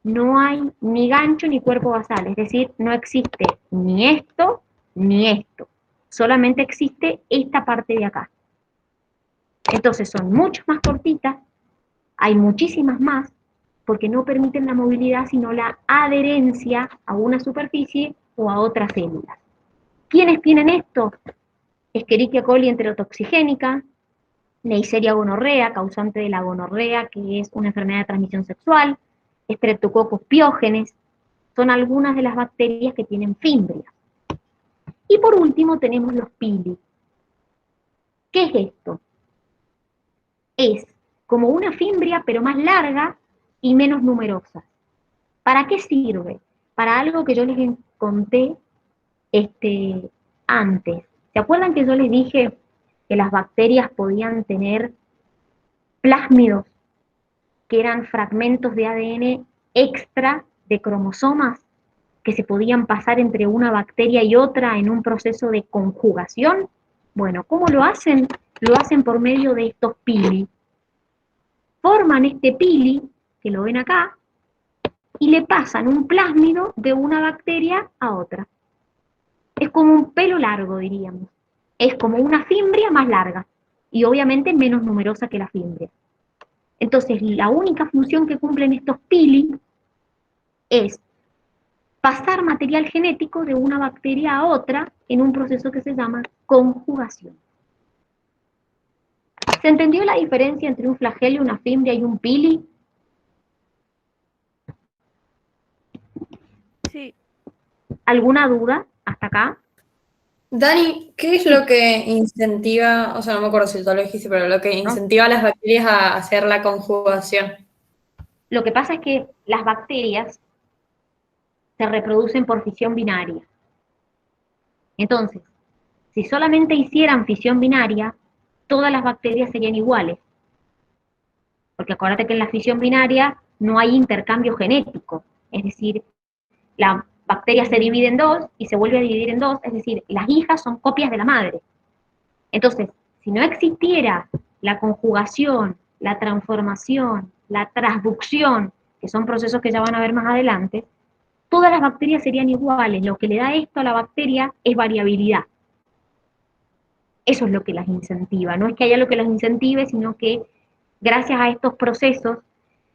No hay ni gancho ni cuerpo basal, es decir, no existe ni esto ni esto. Solamente existe esta parte de acá. Entonces son mucho más cortitas, hay muchísimas más, porque no permiten la movilidad, sino la adherencia a una superficie o a otras células. ¿Quiénes tienen esto? Escherichia coli enterotoxigénica, Neisseria gonorrea, causante de la gonorrea, que es una enfermedad de transmisión sexual, Streptococcus piógenes, son algunas de las bacterias que tienen fimbrias. Y por último tenemos los pili. ¿Qué es esto? Es como una fimbria, pero más larga y menos numerosa. ¿Para qué sirve? Para algo que yo les conté antes. ¿Se acuerdan que yo les dije que las bacterias podían tener plásmidos, que eran fragmentos de ADN extra de cromosomas, que se podían pasar entre una bacteria y otra en un proceso de conjugación? Bueno, ¿cómo lo hacen? Lo hacen por medio de estos pili. Forman este pili, que lo ven acá, y le pasan un plásmido de una bacteria a otra. Es como un pelo largo, diríamos. Es como una fimbria más larga y obviamente menos numerosa que la fimbria. Entonces, la única función que cumplen estos pili es pasar material genético de una bacteria a otra en un proceso que se llama conjugación. ¿Se entendió la diferencia entre un flagelo, una fimbria y un pili? Sí. ¿Alguna duda hasta acá? Dani, ¿qué es lo que incentiva, o sea, no me acuerdo si tú lo dijiste, pero lo que ¿No? incentiva a las bacterias a hacer la conjugación? Lo que pasa es que las bacterias se reproducen por fisión binaria. Entonces, si solamente hicieran fisión binaria, todas las bacterias serían iguales. Porque acuérdate que en la fisión binaria no hay intercambio genético. Es decir, la bacteria se divide en dos y se vuelve a dividir en dos. Es decir, las hijas son copias de la madre. Entonces, si no existiera la conjugación, la transformación, la transducción, que son procesos que ya van a ver más adelante, todas las bacterias serían iguales. Lo que le da esto a la bacteria es variabilidad. Eso es lo que las incentiva. No es que haya lo que las incentive, sino que gracias a estos procesos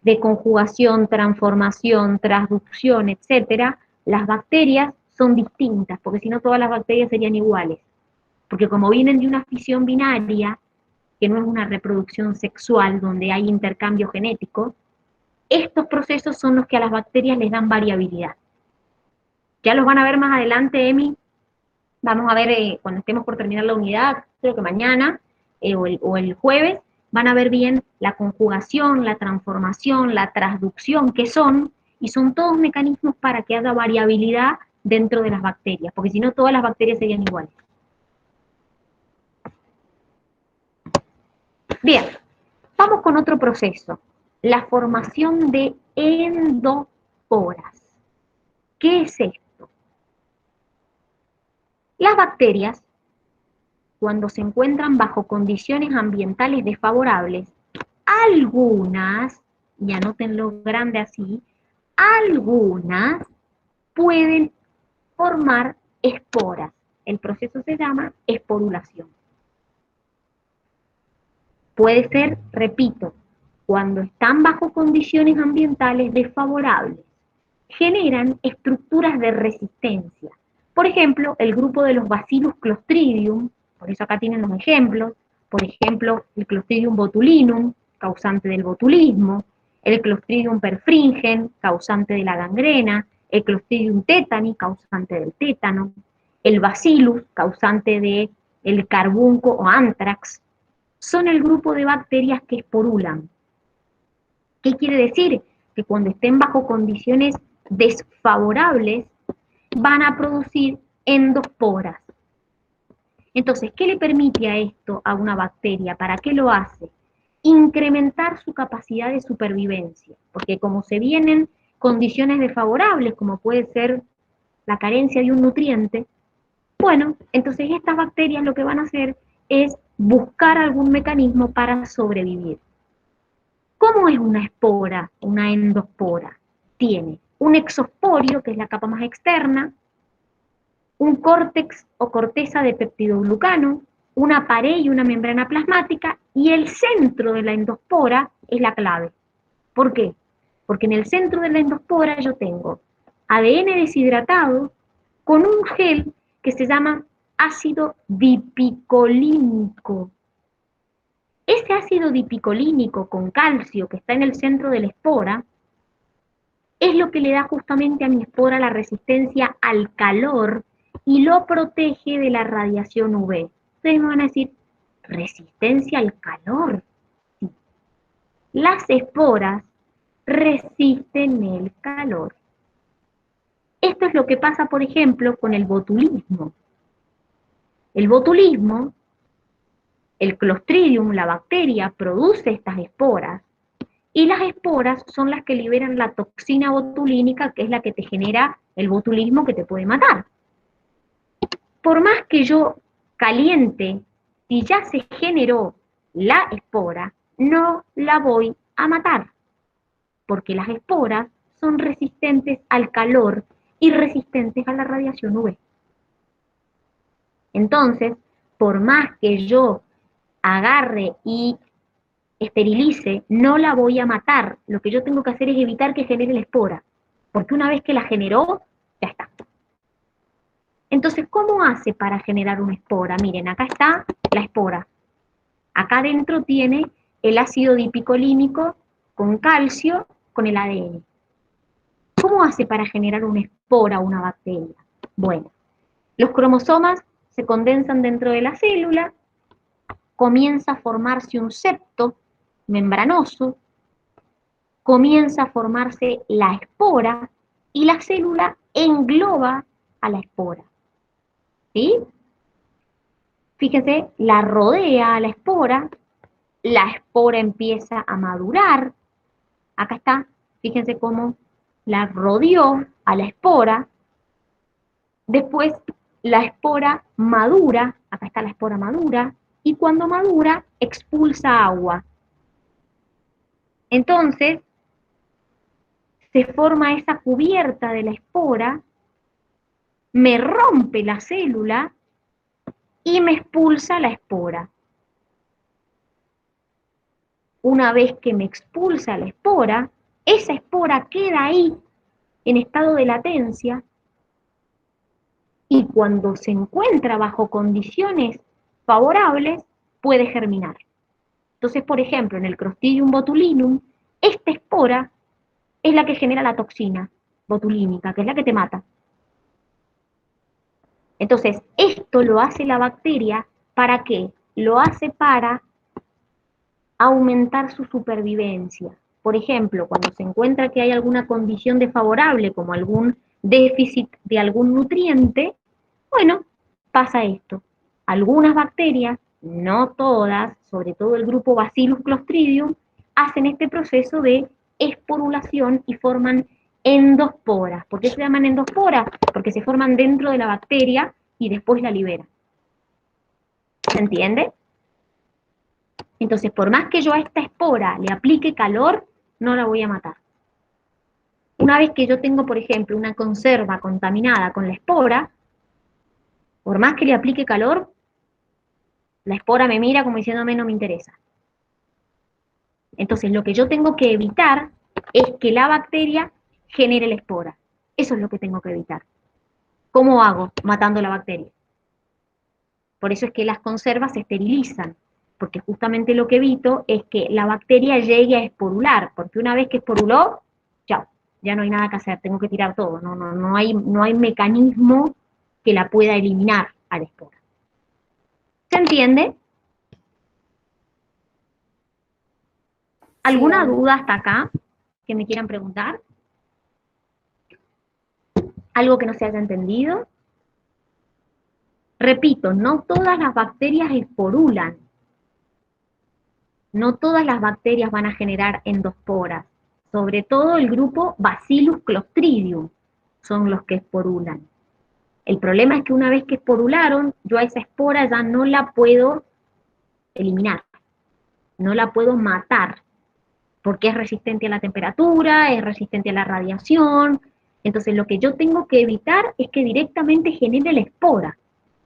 de conjugación, transformación, transducción, etcétera, las bacterias son distintas, porque si no todas las bacterias serían iguales. Porque como vienen de una fisión binaria, que no es una reproducción sexual donde hay intercambio genético, estos procesos son los que a las bacterias les dan variabilidad. Ya los van a ver más adelante, Emi. Vamos a ver cuando estemos por terminar la unidad, creo que mañana o el jueves, van a ver bien la conjugación, la transformación, la transducción, qué son, y son todos mecanismos para que haya variabilidad dentro de las bacterias, porque si no todas las bacterias serían iguales. Bien, vamos con otro proceso, la formación de endoporas. ¿Qué es esto? Las bacterias, cuando se encuentran bajo condiciones ambientales desfavorables, algunas, y anótenlo grande así, algunas pueden formar esporas. El proceso se llama esporulación. Puede ser, repito, cuando están bajo condiciones ambientales desfavorables, generan estructuras de resistencia. Por ejemplo, el grupo de los Bacillus clostridium, por eso acá tienen los ejemplos, por ejemplo, el Clostridium botulinum, causante del botulismo, el Clostridium perfringen, causante de la gangrena, el Clostridium tetani, causante del tétano, el Bacillus, causante del carbunco o anthrax, son el grupo de bacterias que esporulan. ¿Qué quiere decir? Que cuando estén bajo condiciones desfavorables, van a producir endosporas. Entonces, ¿qué le permite a esto a una bacteria? ¿Para qué lo hace? Incrementar su capacidad de supervivencia, porque como se vienen condiciones desfavorables, como puede ser la carencia de un nutriente, bueno, entonces estas bacterias lo que van a hacer es buscar algún mecanismo para sobrevivir. ¿Cómo es una espora, una endospora? Tiene un exosporio, que es la capa más externa, un córtex o corteza de peptidoglucano, una pared y una membrana plasmática, y el centro de la endospora es la clave. ¿Por qué? Porque en el centro de la endospora yo tengo ADN deshidratado con un gel que se llama ácido dipicolínico. Ese ácido dipicolínico con calcio que está en el centro de la espora es lo que le da justamente a mi espora la resistencia al calor y lo protege de la radiación UV. Ustedes me van a decir, ¿resistencia al calor? Sí. las esporas resisten el calor. Esto es lo que pasa, por ejemplo, con el botulismo. El botulismo, el Clostridium, la bacteria, produce estas esporas, y las esporas son las que liberan la toxina botulínica, que es la que te genera el botulismo que te puede matar. Por más que yo caliente, si ya se generó la espora, no la voy a matar, porque las esporas son resistentes al calor y resistentes a la radiación UV. Entonces, por más que yo agarre y esterilice, no la voy a matar. Lo que yo tengo que hacer es evitar que genere la espora, porque una vez que la generó, ya está. Entonces, ¿cómo hace para generar una espora? Miren, acá está la espora. Acá adentro tiene el ácido dipicolínico con calcio, con el ADN. ¿Cómo hace para generar una espora o una bacteria? Bueno, los cromosomas se condensan dentro de la célula, comienza a formarse un septo membranoso, comienza a formarse la espora y la célula engloba a la espora. ¿Sí? Fíjense, la rodea a la espora empieza a madurar. Acá está, fíjense cómo la rodeó a la espora. Después la espora madura, acá está la espora madura, y cuando madura expulsa agua. Entonces, se forma esa cubierta de la espora, me rompe la célula y me expulsa la espora. Una vez que me expulsa la espora, esa espora queda ahí en estado de latencia y cuando se encuentra bajo condiciones favorables, puede germinar. Entonces, por ejemplo, en el Clostridium botulinum, esta espora es la que genera la toxina botulínica, que es la que te mata. Entonces, esto lo hace la bacteria, ¿para qué? Lo hace para aumentar su supervivencia. Por ejemplo, cuando se encuentra que hay alguna condición desfavorable, como algún déficit de algún nutriente, bueno, pasa esto. Algunas bacterias, no todas, sobre todo el grupo Bacillus clostridium, hacen este proceso de esporulación y forman endosporas. ¿Por qué se llaman endosporas? Porque se forman dentro de la bacteria y después la liberan. ¿Se entiende? Entonces, por más que yo a esta espora le aplique calor, no la voy a matar. Una vez que yo tengo, por ejemplo, una conserva contaminada con la espora, por más que le aplique calor, la espora me mira como diciéndome no me interesa. Entonces, lo que yo tengo que evitar es que la bacteria genere la espora. Eso es lo que tengo que evitar. ¿Cómo hago? Matando la bacteria. Por eso es que las conservas se esterilizan, porque justamente lo que evito es que la bacteria llegue a esporular, porque una vez que esporuló, chao, ya no hay nada que hacer, tengo que tirar todo, no hay mecanismo que la pueda eliminar a la espora. ¿Se entiende? ¿Alguna duda hasta acá que me quieran preguntar? ¿Algo que no se haya entendido? Repito, no todas las bacterias esporulan. No todas las bacterias van a generar endosporas. Sobre todo el grupo Bacillus clostridium son los que esporulan. El problema es que una vez que esporularon, yo a esa espora ya no la puedo eliminar. No la puedo matar. Porque es resistente a la temperatura, es resistente a la radiación. Entonces lo que yo tengo que evitar es que directamente genere la espora.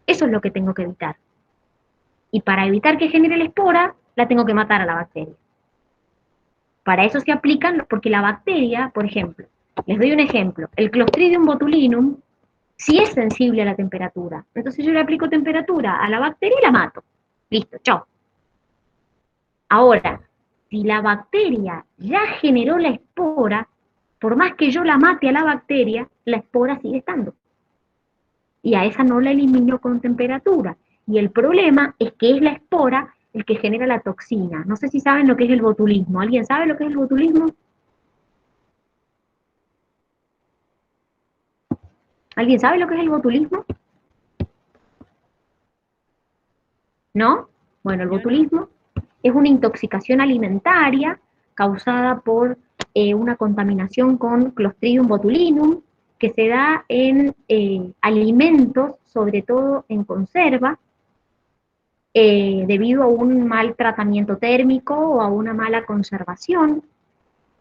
Eso es lo que tengo que evitar. Y para evitar que genere la espora, la tengo que matar a la bacteria. Para eso se aplican, porque la bacteria, por ejemplo, les doy un ejemplo, el Clostridium botulinum sí es sensible a la temperatura. Entonces yo le aplico temperatura a la bacteria y la mato. Listo, chao. Ahora, si la bacteria ya generó la espora, por más que yo la mate a la bacteria, la espora sigue estando. Y a esa no la elimino con temperatura. Y el problema es que es la espora el que genera la toxina. No sé si saben lo que es el botulismo. ¿Alguien sabe lo que es el botulismo? ¿Alguien sabe lo que es el botulismo? ¿No? Bueno, el Yo no. botulismo es una intoxicación alimentaria causada por una contaminación con Clostridium botulinum, que se da en alimentos, sobre todo en conserva, debido a un mal tratamiento térmico o a una mala conservación.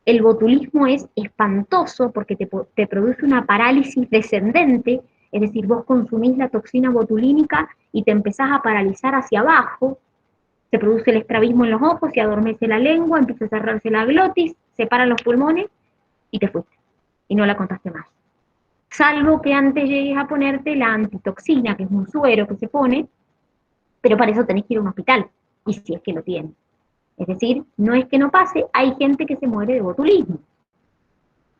El botulismo es espantoso porque te produce una parálisis descendente, es decir, vos consumís la toxina botulínica y te empezás a paralizar hacia abajo, se produce el estrabismo en los ojos, se adormece la lengua, empieza a cerrarse la glotis, se paran los pulmones y te fuiste. Y no la contaste más. Salvo que antes llegues a ponerte la antitoxina, que es un suero que se pone, pero para eso tenés que ir a un hospital, y si es que lo tienes. Es decir, no es que no pase, hay gente que se muere de botulismo.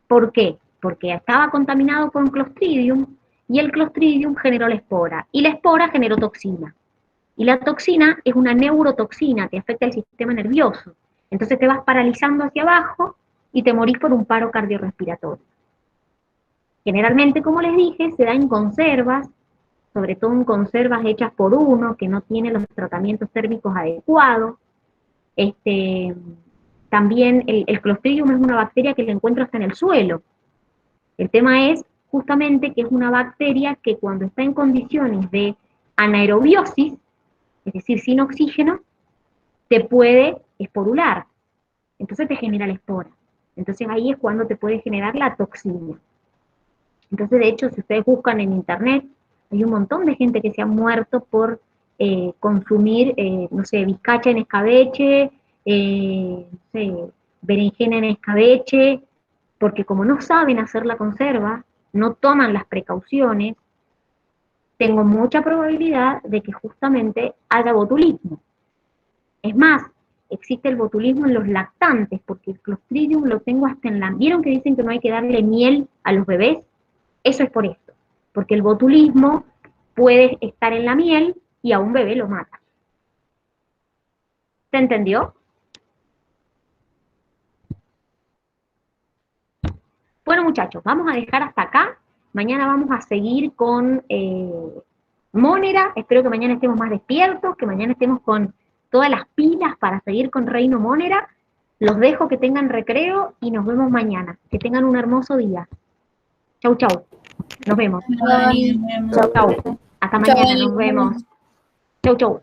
¿Por qué? Porque estaba contaminado con Clostridium, y el Clostridium generó la espora, y la espora generó toxina. Y la toxina es una neurotoxina, te afecta el sistema nervioso. Entonces te vas paralizando hacia abajo y te morís por un paro cardiorrespiratorio. Generalmente, como les dije, se da en conservas, sobre todo en conservas hechas por uno, que no tiene los tratamientos térmicos adecuados. También el Clostridium es una bacteria que la encuentro hasta en el suelo. El tema es justamente que es una bacteria que cuando está en condiciones de anaerobiosis, es decir, sin oxígeno, te puede esporular. Entonces te genera la espora. Entonces ahí es cuando te puede generar la toxina. Entonces, de hecho, si ustedes buscan en internet, hay un montón de gente que se ha muerto por consumir, no sé, bizcacha en escabeche, no sé, berenjena en escabeche, porque como no saben hacer la conserva, no toman las precauciones, tengo mucha probabilidad de que justamente haya botulismo. Es más, existe el botulismo en los lactantes, porque el Clostridium lo tengo hasta en la... ¿Vieron que dicen que no hay que darle miel a los bebés? Eso es por esto, porque el botulismo puede estar en la miel y a un bebé lo mata. ¿Se entendió? Bueno, muchachos, vamos a dejar hasta acá. Mañana vamos a seguir con Monera. Espero que mañana estemos más despiertos, que mañana estemos con todas las pilas para seguir con Reino Monera. Los dejo, que tengan recreo y nos vemos mañana. Que tengan un hermoso día. Chau, chau. Nos vemos. Dani, nos vemos. Chau, chau. Hasta mañana, nos vemos. Chau, chau.